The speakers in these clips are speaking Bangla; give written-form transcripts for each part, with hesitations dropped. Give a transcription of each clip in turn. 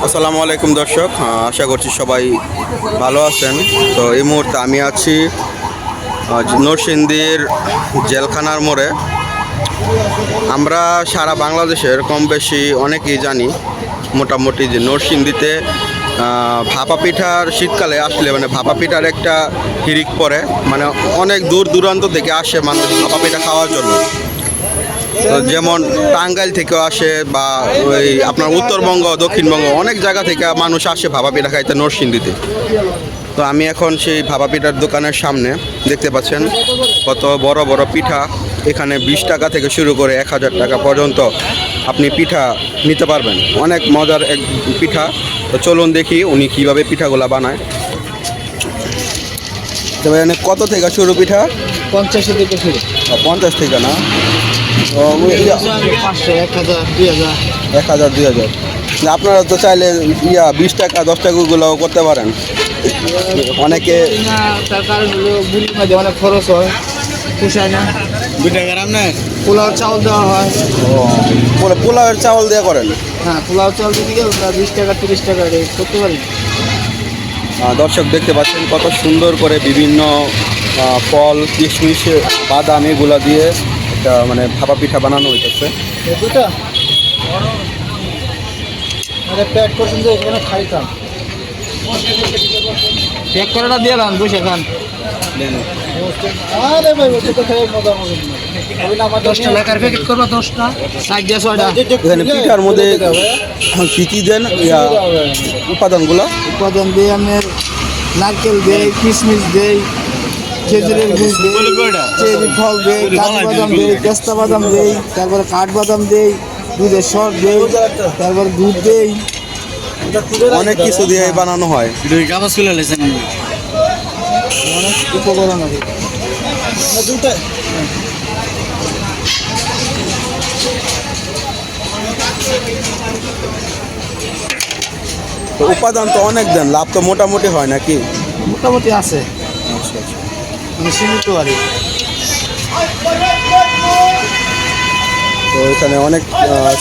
আসসালামু আলাইকুম দর্শক, আশা করছি সবাই ভালো আছেন। তো এই মুহূর্তে আমি আছি নরসিংদীর জেলখানার মোড়ে। আমরা সারা বাংলাদেশের কম বেশি অনেকেই জানি মোটামুটি যে নরসিংদীতে ভাপা পিঠার শীতকালে আসলে মানে ভাপা পিঠার একটা হিড়িক পড়ে, মানে অনেক দূর দূরান্ত থেকে আসে মানুষ ভাপা পিঠা খাওয়ার জন্য। যেমন টাঙ্গাইল থেকেও আসে বা ওই আপনার উত্তরবঙ্গ দক্ষিণবঙ্গ অনেক জায়গা থেকে মানুষ আসে ভাপা পিঠা খাইতে নরসিংদীতে। তো আমি এখন সেই ভাপা পিঠার দোকানের সামনে, দেখতে পাচ্ছেন কত বড় বড় পিঠা। এখানে 20 টাকা থেকে শুরু করে 1000 টাকা পর্যন্ত আপনি পিঠা নিতে পারবেন। অনেক মজার এক পিঠা। তো চলুন দেখি উনি কীভাবে পিঠাগুলা বানায়। তবে এখানে কত থেকে শুরু পিঠা? 50 থেকে শুরু। 50 থেকে না? 500, 1000, 2000। 1000, 2000। আপনারা তো চাইলে 20 টাকা 10 টাকাগুলোও করতে পারেন। অনেকে তার কারণ হলো বুড়ির মধ্যে অনেক খরচ হয়, পোষায় না। 2 টাকার আপনার পোলাও চাউল দেওয়া হয়। পোলাওয়ের চাউল দিয়ে করেন? হ্যাঁ, পোলাও চাউল দিতে গেলে 20 টাকা 30 টাকা করতে পারি। দর্শক দেখতে পাচ্ছেন কত সুন্দর করে বিভিন্ন ফল, কিশমিশ, বাদাম এগুলা দিয়ে একটা মানে ভাপা পিঠা বানানো হইতেছে। প্যাক করছেন যে এখানে খাইতাম, প্যাক করাটা দিয়ে দেন, বসে খান। আরে ভাই ওটা তো খাই মজা মজা। 10টা লাখার প্যাকেট করবো, 10টা 60 6টা। এখানে পিঠার মধ্যে কি কি দেন উপাদানগুলো? উপাদান দিয়ে আমি নারকেল দেই, কিশমিশ দেই, খেজুরের গুড় দেই, চেরি ফল দেই, কাঠবাদাম দেই, পেস্তা বাদাম দেই, তারপরে কাঠবাদাম দেই, দুধের সর দেই, তারপরে দুধ দেই। অনেক কিছু দিয়ে বানানো হয়। অনেক উপকরণ আছে। তো উপাদান তো অনেক দেন, লাভ তো মোটামুটি হয় নাকি? মোটামুটি আছে, সীমিত আর। তো এখানে অনেক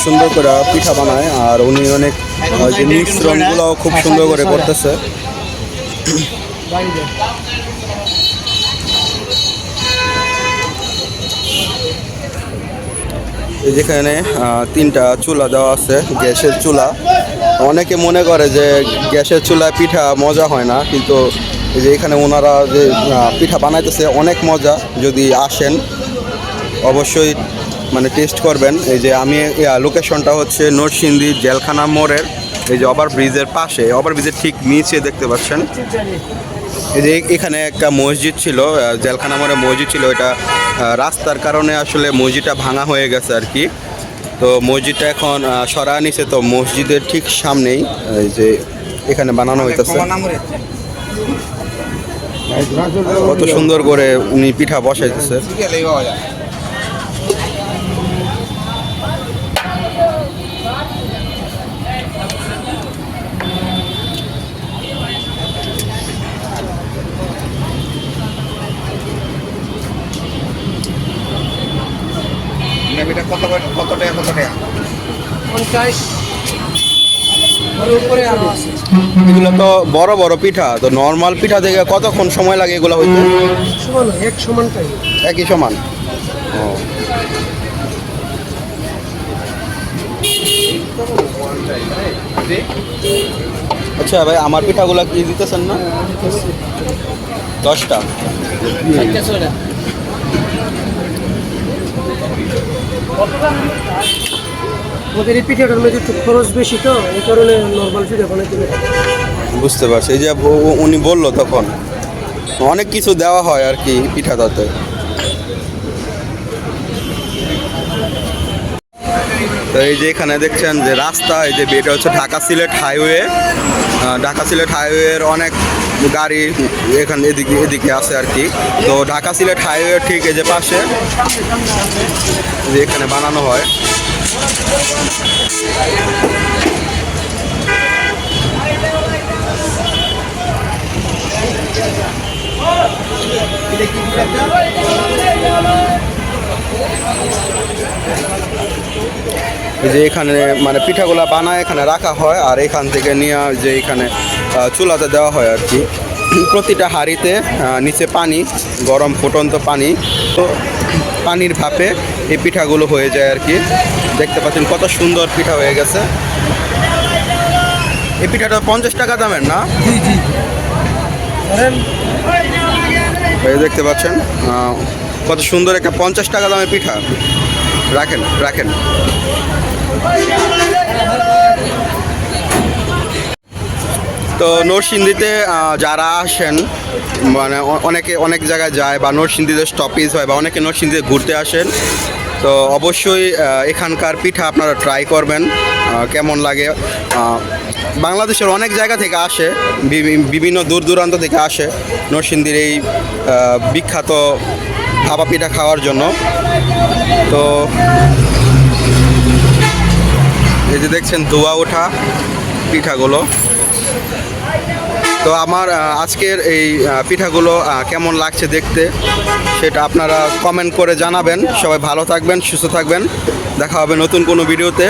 সুন্দর করে পিঠা বানায়, আর উনি অনেক যে মিশ্রণগুলো খুব সুন্দর করে করতেছে। যেখানে 3টা চুলা দেওয়া আছে, গ্যাসের চুলা। অনেকে মনে করে যে গ্যাসের চুলায় পিঠা মজা হয় না, কিন্তু এই যে এখানে ওনারা যে পিঠা বানাইতেছে অনেক মজা। যদি আসেন অবশ্যই মানে টেস্ট করবেন। এই যে আমি লোকেশনটা হচ্ছে নরসিংদী জেলখানা মোড়ের, এই যে ওভারব্রিজের পাশে, ওভারব্রিজের ঠিক নিচে দেখতে পাচ্ছেন। এই যে এখানে একটা মসজিদ ছিল, জেলখানা মোড়ে মসজিদ ছিল। এটা রাস্তার কারণে আসলে মসজিদটা ভাঙা হয়ে গেছে আর কি। তো মসজিদটা এখন সরায় নিছে। তো মসজিদের ঠিক সামনেই এই যে এখানে বানানো হইতেছে। কত সুন্দর করে উনি পিঠা বসাইতেছে। কত টাকা 50 উপরে আরো আছে। এগুলো তো বড় বড় পিঠা। তো নর্মাল পিঠা থেকে কতক্ষণ সময় লাগে এগুলো হইতে? সমান, এক সমান টাইম, একই সমান। ও আচ্ছা ভাই, আমার পিঠাগুলো কি দিতেছেন না? 10টা। ওদের এই পিঠাটার মধ্যে একটু খরচ বেশি, তো এই কারণে নর্মাল পিঠা বানাইতে হবে। বুঝতে পারছি। এই যে উনি বললো তখন অনেক কিছু দেওয়া হয় আর কি পিঠাটাতে। তো এই যে এখানে দেখছেন যে রাস্তা, এই যে এটা হচ্ছে ঢাকা সিলেট হাইওয়ে। ঢাকা সিলেট হাইওয়ের অনেক গাড়ি এখানে এদিকে আছে আর কি। তো ঢাকা সিলেট হাইওয়ে ঠিক এই যে পাশে যে এখানে বানানো হয়। এই যে এখানে মানে পিঠাগুলা বানায় এখানে রাখা হয়, আর এখান থেকে নিয়ে যে এখানে চুলাতে দেওয়া হয় আর কি। প্রতিটা হাঁড়িতে নিচে পানি, গরম ফুটন্ত পানি, তো পানির ভাপে এই পিঠাগুলো হয়ে যায় আর কি। দেখতে পাচ্ছেন কত সুন্দর পিঠা হয়ে গেছে। এই পিঠাটা 50 টাকা দামের না? জি জি। এই দেখতে পাচ্ছেন কত সুন্দর একটা 50 টাকা দামের পিঠা। রাখেন রাখেন। তো নরসিংদীতে যারা আসেন, মানে অনেকে অনেক জায়গায় যায় বা নরসিংদীতে স্টপেজ হয় বা অনেকে নরসিংদীতে ঘুরতে আসেন, তো অবশ্যই এখানকার পিঠা আপনারা ট্রাই করবেন কেমন লাগে। বাংলাদেশের অনেক জায়গা থেকে আসে, বিভিন্ন দূর দূরান্ত থেকে আসে নরসিংদীর এই বিখ্যাত ভাপা পিঠা খাওয়ার জন্য। তো এই যে দেখছেন ধোয়া ওঠা পিঠাগুলো। তো আমার আজকের এই পিঠাগুলো কেমন লাগছে দেখতে, সেটা আপনারা কমেন্ট করে জানাবেন। সবাই ভালো থাকবেন, সুস্থ থাকবেন, দেখা হবে নতুন কোনো ভিডিওতে।